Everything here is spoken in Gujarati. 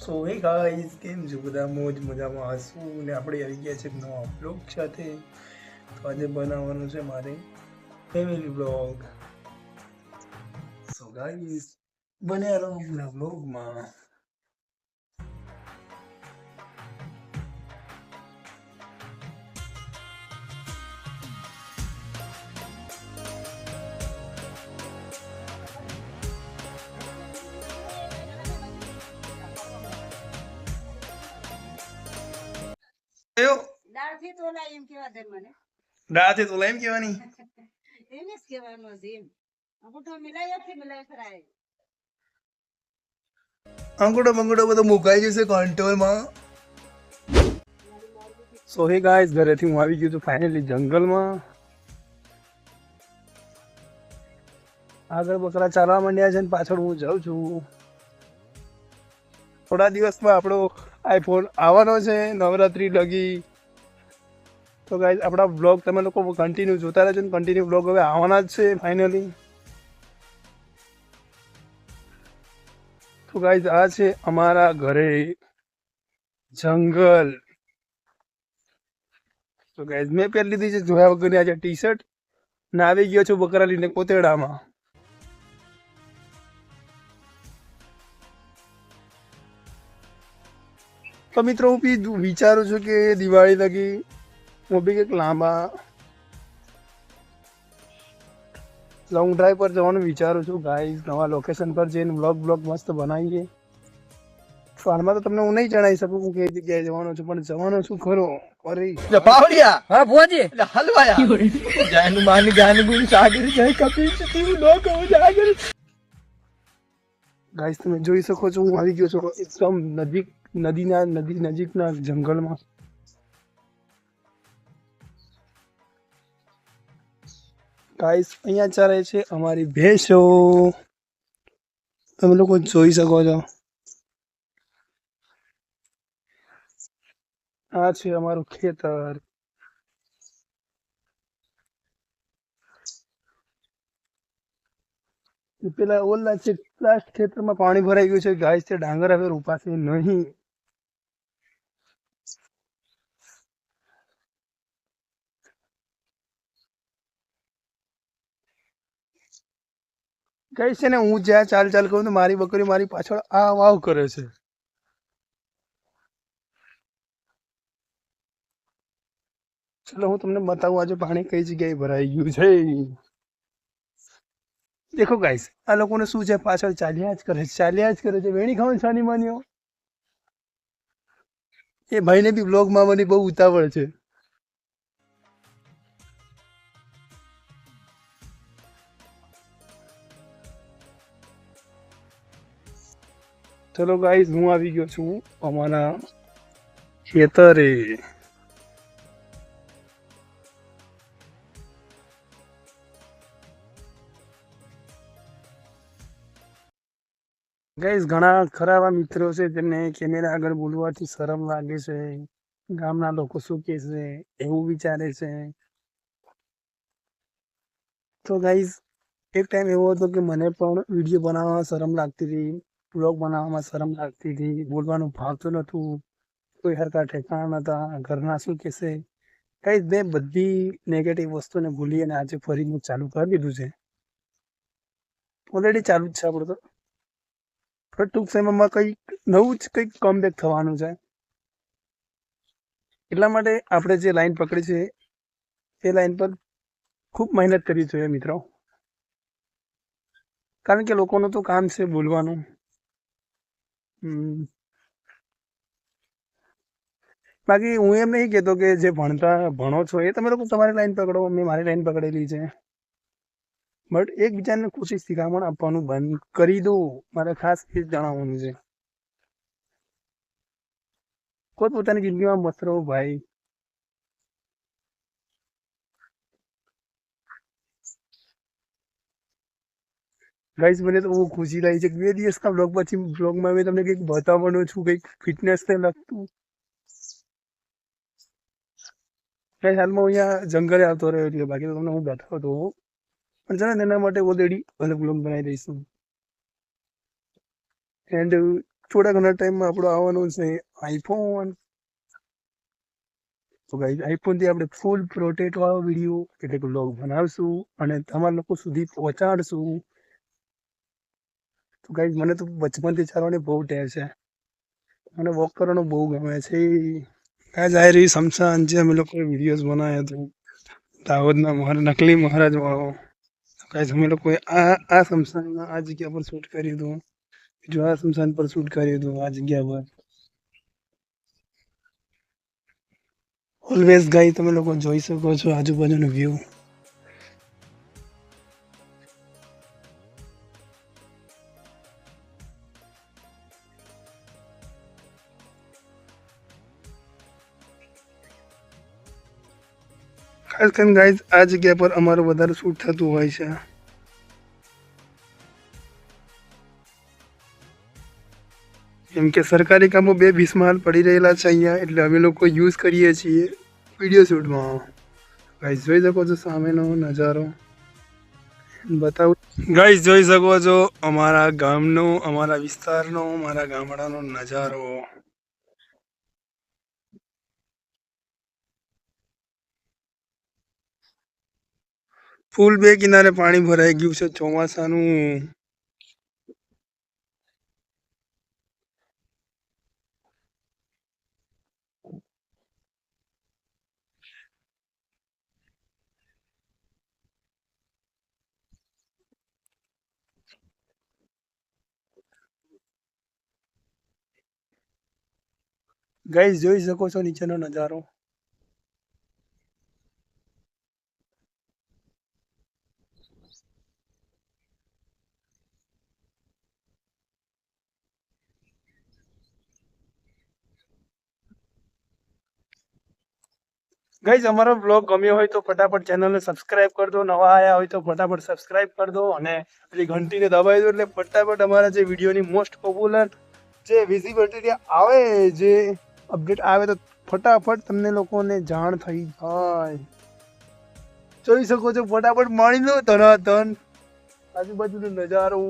સો હે ગાઈસ, કેમ છો બધા? મોજ મજામાં હશું ને આપણે આવી ગયા છે નવા બ્લોગ સાથે. તો આજે બનાવવાનું છે મારે ફેમિલી બ્લોગ. સો ગાઈસ, બન્યા રહો આપણા બ્લોગમાં. દાળથી તોલા એમ કેવા દે મને. દાળથી તોલા એમ કહેવાની? એને જ કહેવાનું છે એમ. અંગૂઠો મિલાય ફરાય. અંગૂઠો બંગૂઠો બધો મુકાઈ જશે કંટ્રોલમાં. સો હે ગાઈસ, ઘરેથી હું આવી ગયો છું ફાઇનલી જંગલમાં. આગળ બકરા ચાલવા માંડ્યા છે ને પાછળ હું જાઉં છું. થોડા દિવસમાં આપણો આઈફોન આવવાનો છે નવરાત્રી લગી. તો ગાઈસ, આપણા બ્લોગ તમે લોકો કન્ટિન્યુ જોતા રહેજો ને કન્ટિન્યુ બ્લોગ હવે આવવાના જ છે ફાઇનલી. તો ગાઈસ, આ છે અમારા ઘરે જંગલ. તો ગાઈસ, મેં પહેરી લીધી છે જોયા વગરની આજે ટી શર્ટ ને આવી ગયો છું બકરા લઈને કોતેડામાં. તો મિત્રો, હું બી વિચારું છું કે દિવાળી લગી હું બી કંઈક લાંબા લોંગ ડ્રાઈવ પર જવાનું વિચારું છું ગાઈસ. નવા લોકેશન પર જઈને બ્લોગ મસ્ત બનાવીએ. તો હાલમાં તો તમને હું નહીં જણાવી શકું હું કઈ જગ્યાએ જવાનો છું, પણ જવાનો છું ખરો. અરે પાવડિયા હા ભોજી હલવાયા જાનું માની ગાન ગુણ સાગર જય કપિલ તું લોક હો જાગર. ગાઈસ, તમે જોઈ શકો છો હું આવી ગયો છું એકદમ નજીકના જંગલમાં. ગાઈસ, અહીંયા ચાલે છે અમારી ભેંસો. તમે લોકો જોઈ શકો છો. આ છે અમારું ખેતર. પેલા ઓલા છે લાસ્ટ ખેતરમાં પાણી ભરાઈ ગયું છે ગાઈસ. તે ડાંગર હવે રોપાશે નહીં. ગાઈસ, છે ને હું જ્યાં ચાલ કરું તો મારી બકરી મારી પાછળ આ વાવ કરે છે. ચલો હું તમને બતાવું આજે પાણી કઈ જગ્યાએ ભરાઈ ગયું છે. દેખો ગાઈસ, આ લોકોને શું છે, પાછળ ચાલ્યા જ કરે છે વેણી ખાવાની છાની માનીઓ. એ ભાઈને બી બ્લોગમાં મને બહુ ઉતાવળ છે. ચલો ગાઈસ, હું આવી ગયો છું અમારા ખેતરે. ગાઈસ, ઘણા ખરા એવા મિત્રો છે જેમને કેમેરા આગળ બોલવાથી શરમ લાગે છે. ગામના લોકો શું કહેશે એવું વિચારે છે. તો ગાઈસ, એક ટાઈમ એવો હતો કે મને પણ વિડીયો બનાવવામાં શરમ લાગતી હતી, બ્લોગ બનાવવામાં શરમ લાગતી હતી, બોલવાનું ભાવતું નહોતું, કોઈ હરકા ઠેકાણા નહોતા, ઘરના શું કહેશે. ગાઈસ, મેં બધી નેગેટિવ વસ્તુને ભૂલી અને આજે ફરી હું ચાલુ કરી દીધું છે. ઓલરેડી ચાલુ જ છે આપણું તો. પણ ટૂંક સમયમાં કંઈક નવું જ કંઈક કમબેક થવાનું છે. એટલા માટે આપણે જે લાઈન પકડી છે એ લાઈન પર ખૂબ મહેનત કરવી જોઈએ મિત્રો. કારણ કે લોકોનું તો કામ છે બોલવાનું. બાકી હું એમ નહીં કહેતો કે જે ભણો છો એ તમે લોકો તમારી લાઈન પકડો, મેં મારી લાઈન પકડેલી છે. બટ એકબીજાને ખુશી શિખામણ આપવાનું બંધ કરી દો, મારે ખાસ એ જ જણાવવાનું છે. કોઈ પોતાની જિંદગીમાં મસ્ત રહો ભાઈ. ગાઈસ, મને તો બહુ ખુશી લાગી છે. 2 દિવસના બ્લોગ પછી બ્લોગમાં મેં તમને કંઈક બતાવવાનો છું, કંઈક ફિટનેસને લગતું. ગાઈસ, હાલમાં હું અહીંયા જંગલે આવતો રહ્યો એટલે બાકી તો તમને હું બતાવતો પણ ચાલો એના માટે ઓલરેડી અલગ બ્લોગ બનાવી દઈશું. એન્ડ થોડા ઘણા ટાઈમમાં આપણો આવવાનું છે આઈફોન. તો ગાઈઝ આઈફોનથી આપણે ફૂલ પ્રોટેક્ટ વાળો વિડીયો એટલે કે વ્લોગ બનાવશું અને તમારા લોકો સુધી પહોંચાડશું. તો ગાઈઝ મને તો બચપનથી ચાલવાની બહુ ટેવ છે. મને વોક કરવાનું બહુ ગમે છે. ગાઈઝ આ રહી શમશાન જે અમે લોકોએ વિડીયોઝ બનાવ્યા હતું દાહોદના નકલી મહારાજ વાળો. ગાઈઝ અમે લોકોએ આ શમશાનમાં આ જગ્યા પર શૂટ કર્યું હતું. બીજું આ શમશાન પર શૂટ કર્યું હતું આ જગ્યા પર. ઓલવેઝ ગાઈ તમે લોકો જોઈ શકો છો આજુબાજુનો વ્યૂ. ખાસ કરીને ગાઈઝ આ જગ્યા પર અમારું વધારે શૂટ થતું હોય છે. કેમ કે સરકારી કામો 2-20 માલ પડી રહેલા છે અહીંયા, એટલે અમે લોકો યુઝ કરીએ છીએ વિડીયો શૂટમાં. ગાઈઝ જોઈ શકો છો સામેનો નજારો બતાવું. ગાઈઝ જોઈ શકો છો અમારા ગામનો, અમારા વિસ્તારનો, અમારા ગામડાનો નજારો. ફૂલ બે કિનારે પાણી ભરાઈ ગયું છે ચોમાસાનું. ગાઈઝ જોઈ શકો છો નીચેનો નજારો. ગાઈઝ અમારો બ્લોગ ગમ્યો હોય તો ફટાફટ ચેનલને સબસ્ક્રાઇબ કરી દો. નવા આવ્યા હોય તો ફટાફટ સબસ્ક્રાઇબ કરી દો અને પેલી ઘંટીને દબાવી દો એટલે ફટાફટ અમારા જે વિડીયોની મોસ્ટ પોપ્યુલર જે વિઝિબિલિટી આવે, જે અપડેટ આવે તો ફટાફટ તમને લોકોને જાણ થઈ જાય. જોઈ શકો છો ફટાફટ માણી લો તરતન આજુબાજુનો નજારો.